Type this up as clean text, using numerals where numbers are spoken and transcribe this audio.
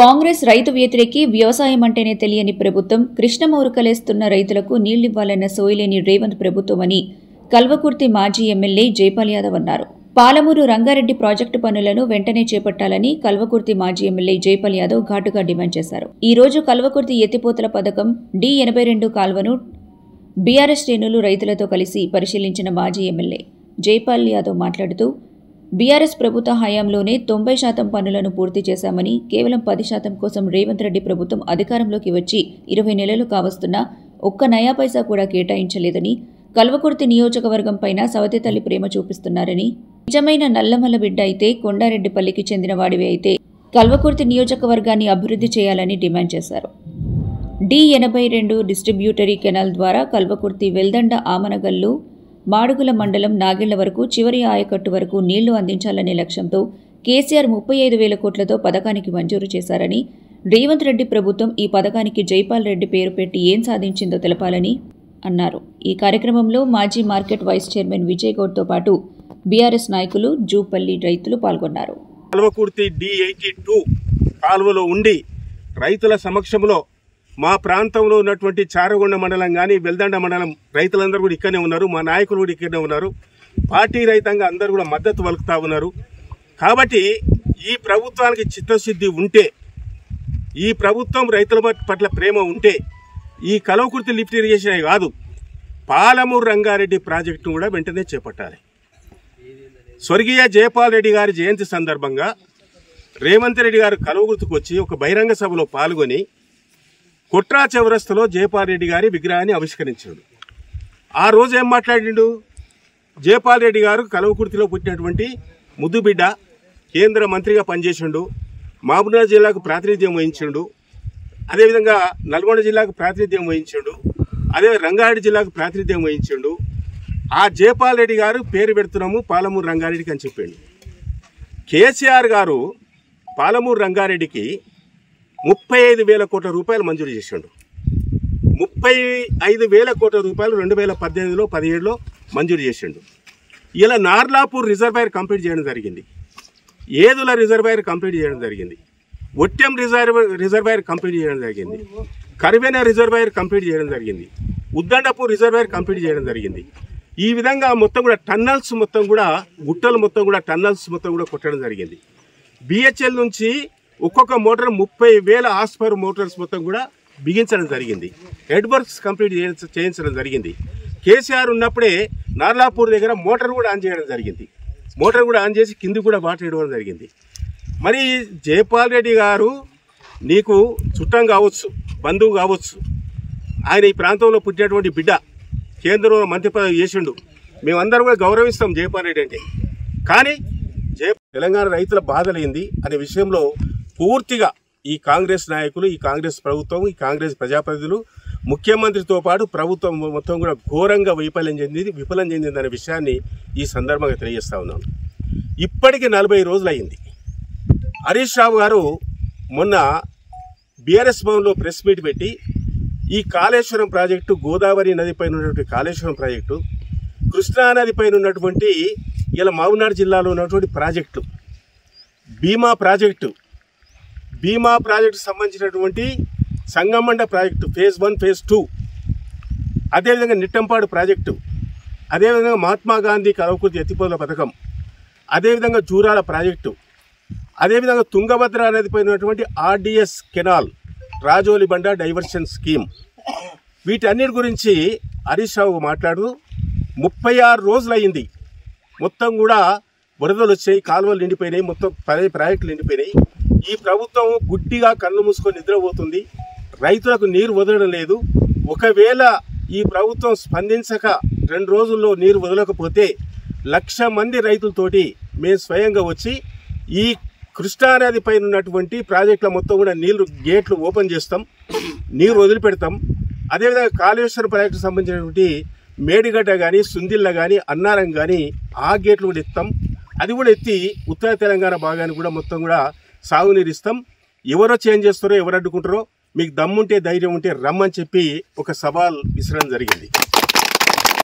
కాంగ్రెస్ రైతు వ్యతిరేకి, వ్యవసాయం అంటేనే తెలియని ప్రభుత్వం, కృష్ణమౌరుకలేస్తున్న రైతులకు నీళ్లివ్వాలన్న సోయిలేని రేవంత్ ప్రభుత్వమని కల్వకుర్తి మాజీ ఎమ్మెల్యే జైపాల్ యాదవ్ అన్నారు. పాలమూరు రంగారెడ్డి ప్రాజెక్టు పనులను వెంటనే చేపట్టాలని కల్వకుర్తి మాజీ ఎమ్మెల్యే జైపాల్ యాదవ్ ఘాటుగా డిమాండ్ చేశారు. ఈ రోజు కల్వకుర్తి ఎత్తిపోతల పథకం D82 కాల్వను బీఆర్ఎస్ శ్రేణులు రైతులతో కలిసి పరిశీలించిన మాజీ ఎమ్మెల్యే జైపాల్ యాదవ్ మాట్లాడుతూ, బీఆర్ఎస్ ప్రభుత్వ హయాంలోనే 90% పనులను పూర్తి చేశామని, కేవలం 10% కోసం రేవంత్ రెడ్డి ప్రభుత్వం అధికారంలోకి వచ్చి 20 నెలలు కావస్తున్నా ఒక్క నయా పైసా కూడా కేటాయించలేదని, కల్వకుర్తి నియోజకవర్గం పైన సవతి తల్లి ప్రేమ చూపిస్తున్నారని, నిజమైన నల్లమల్ల బిడ్డ అయితే కొండారెడ్డిపల్లికి చెందిన వాడివి అయితే కల్వకుర్తి నియోజకవర్గాన్ని అభివృద్ధి చేయాలని డిమాండ్ చేశారు. D82 డిస్ట్రిబ్యూటరీ కెనాల్ ద్వారా కల్వకుర్తి, వెల్దండ, ఆమనగల్లు, మాడుగుల మండలం నాగిళ్ల వరకు చివరి ఆయకట్టు వరకు నీళ్లు అందించాలనే లక్ష్యంతో కేసీఆర్ 35,000 కోట్లతో పథకానికి మంజూరు చేశారని, రేవంత్ రెడ్డి ప్రభుత్వం ఈ పథకానికి జైపాల్ రెడ్డి పేరు పెట్టి ఏం సాధించిందో తెలపాలని అన్నారు. ఈ కార్యక్రమంలో మాజీ మార్కెట్ వైస్ చైర్మన్ విజయ్ గౌడ్తో పాటు బీఆర్ఎస్ నాయకులు, జూపల్లి రైతులు పాల్గొన్నారు. కల్వకుర్తి D82 కాలువలో ఉండి రైతుల సమక్షంలో మా ప్రాంతంలో ఉన్నటువంటి చారగొండ మండలం కానీ, వెల్దండ మండలం రైతులందరూ కూడా ఇక్కడనే ఉన్నారు. మా నాయకులు కూడా ఇక్కడనే ఉన్నారు. పార్టీ రైతంగా అందరూ కూడా మద్దతు పలుకుతా ఉన్నారు. కాబట్టి ఈ ప్రభుత్వానికి చిత్తశుద్ధి ఉంటే, ఈ ప్రభుత్వం రైతుల పట్ల ప్రేమ ఉంటే, ఈ కల్వకుర్తి లిఫ్ట్ ఇరిగేషన్ కాదు, పాలమూరు రంగారెడ్డి ప్రాజెక్టును కూడా వెంటనే చేపట్టాలి. స్వర్గీయ జైపాల్ రెడ్డి గారి జయంతి సందర్భంగా రేవంత్ రెడ్డి గారు కల్వకుర్తికి వచ్చి ఒక బహిరంగ సభలో పాల్గొని కొట్రా చౌరస్తలో జైపాల్ రెడ్డి గారి విగ్రహాన్ని ఆవిష్కరించాడు. ఆ రోజు ఏం మాట్లాడిండు? జైపాల్ రెడ్డి గారు కల్వకుర్తిలో పుట్టినటువంటి ముద్దుబిడ్డ, కేంద్ర మంత్రిగా పనిచేసిండు, మహబూబ్నగర్ జిల్లాకు ప్రాతినిధ్యం వహించిండు, అదేవిధంగా నల్గొండ జిల్లాకు ప్రాతినిధ్యం వహించిండు, అదే రంగారెడ్డి జిల్లాకు ప్రాతినిధ్యం వహించిండు. ఆ జైపాల్ రెడ్డి గారు పేరు పెడుతున్నాము పాలమూరు రంగారెడ్డికి అని చెప్పిండు. కేసీఆర్ గారు పాలమూరు రంగారెడ్డికి 35,000 కోట్ల రూపాయలు మంజూరు చేసిండు. 35,000 కోట్ల రూపాయలు 2018లో 17లో మంజూరు చేసిండు. ఇలా నార్లాపూర్ రిజర్వాయర్ కంప్లీట్ చేయడం జరిగింది, ఏదుల రిజర్వాయర్ కంప్లీట్ చేయడం జరిగింది, ఒట్టెం రిజర్వాయర్ కంప్లీట్ చేయడం జరిగింది, కరివేన రిజర్వాయర్ కంప్లీట్ చేయడం జరిగింది, ఉద్దండపూర్ రిజర్వాయర్ కంప్లీట్ చేయడం జరిగింది. ఈ విధంగా మొత్తం కూడా టన్నల్స్ మొత్తం కూడా, గుట్టలు మొత్తం కూడా టన్నల్స్ మొత్తం కూడా కొట్టడం జరిగింది. BHL నుంచి ఒక్కొక్క మోటార్ 30,000 హార్స్పవర్ మోటార్స్ మొత్తం కూడా బిగించడం జరిగింది. హెడ్ వర్క్స్ కంప్లీట్ చేయించడం జరిగింది. కేసీఆర్ ఉన్నప్పుడే నార్లాపూర్ దగ్గర మోటార్ కూడా ఆన్ చేయడం జరిగింది. మోటార్ కూడా ఆన్ చేసి కింది కూడా వాటర్ ఇవ్వడం జరిగింది. మరి జైపాల్ రెడ్డి గారు నీకు చుట్టం కావచ్చు, బంధువు కావచ్చు, ఆయన ఈ ప్రాంతంలో పుట్టినటువంటి బిడ్డ, కేంద్రంలో మంత్రి పదవి చేసిండు, మేమందరం కూడా గౌరవిస్తాం జైపాల్ రెడ్డి అంటే. కానీ తెలంగాణ రైతుల బాధలైంది అనే విషయంలో పూర్తిగా ఈ కాంగ్రెస్ నాయకులు, ఈ కాంగ్రెస్ ప్రభుత్వం, ఈ కాంగ్రెస్ ప్రజాప్రతినిధులు, ముఖ్యమంత్రితో పాటు ప్రభుత్వం మొత్తం కూడా ఘోరంగా విఫలం చెందిందనే విషయాన్ని ఈ సందర్భంగా తెలియజేస్తా ఉన్నాను. ఇప్పటికి 40 రోజులు అయింది. హరీష్ రావు గారు మొన్న బీఆర్ఎస్ భవన్లో ప్రెస్ మీట్ పెట్టి ఈ కాళేశ్వరం ప్రాజెక్టు, గోదావరి నదిపైన ఉన్నటువంటి కాళేశ్వరం ప్రాజెక్టు, కృష్ణానదిపైన ఉన్నటువంటి ఇలా మహబూబ్నగర్ జిల్లాలో ఉన్నటువంటి ప్రాజెక్టు, భీమా ప్రాజెక్టు సంబంధించినటువంటి సంగమండ ప్రాజెక్టు ఫేజ్ 1, ఫేజ్ 2, అదేవిధంగా నిట్టంపాడు ప్రాజెక్టు, అదేవిధంగా మహాత్మా గాంధీ కల్వకుర్తి ఎత్తిపోతల పథకం, అదేవిధంగా జూరాల ప్రాజెక్టు, అదేవిధంగా తుంగభద్ర నదిపైన ఉన్నటువంటి RDS కెనాల్, రాజోలి బండ డైవర్షన్ స్కీమ్, వీటన్నిటి గురించి హరీష్ రావు మాట్లాడుతూ 36 రోజులు అయింది, మొత్తం కూడా వరదలు వచ్చాయి, కాలువలు నిండిపోయినాయి, మొత్తం 10 ప్రాజెక్టులు నిండిపోయినాయి. ఈ ప్రభుత్వం గుడ్డిగా కళ్ళు మూసుకొని నిద్రపోతుంది, రైతులకు నీరు వదలడం లేదు. ఒకవేళ ఈ ప్రభుత్వం స్పందించక 2 రోజుల్లో నీరు వదలకపోతే 1,00,000 మంది రైతులతోటి మేము స్వయంగా వచ్చి ఈ కృష్ణానది పైన ఉన్నటువంటి ప్రాజెక్టుల మొత్తం కూడా నీళ్లు గేట్లు ఓపెన్ చేస్తాం, నీరు వదిలిపెడతాం. అదేవిధంగా కాళేశ్వరం ప్రాజెక్టుకు సంబంధించినటువంటి మేడిగడ్డ కానీ, సుందిల్ల కానీ, అన్నారం కానీ ఆ గేట్లు కూడా ఎత్తాం. అది కూడా ఎత్తి ఉత్తర తెలంగాణ భాగానికి కూడా మొత్తం కూడా సాగునీరు ఇస్తాం. ఎవరో చేంజ్ చేస్తారో, ఎవరు అడ్డుకుంటారో, మీకు దమ్ముంటే ధైర్యం ఉంటే రమ్మని చెప్పి ఒక సవాల్ విసరడం జరిగింది.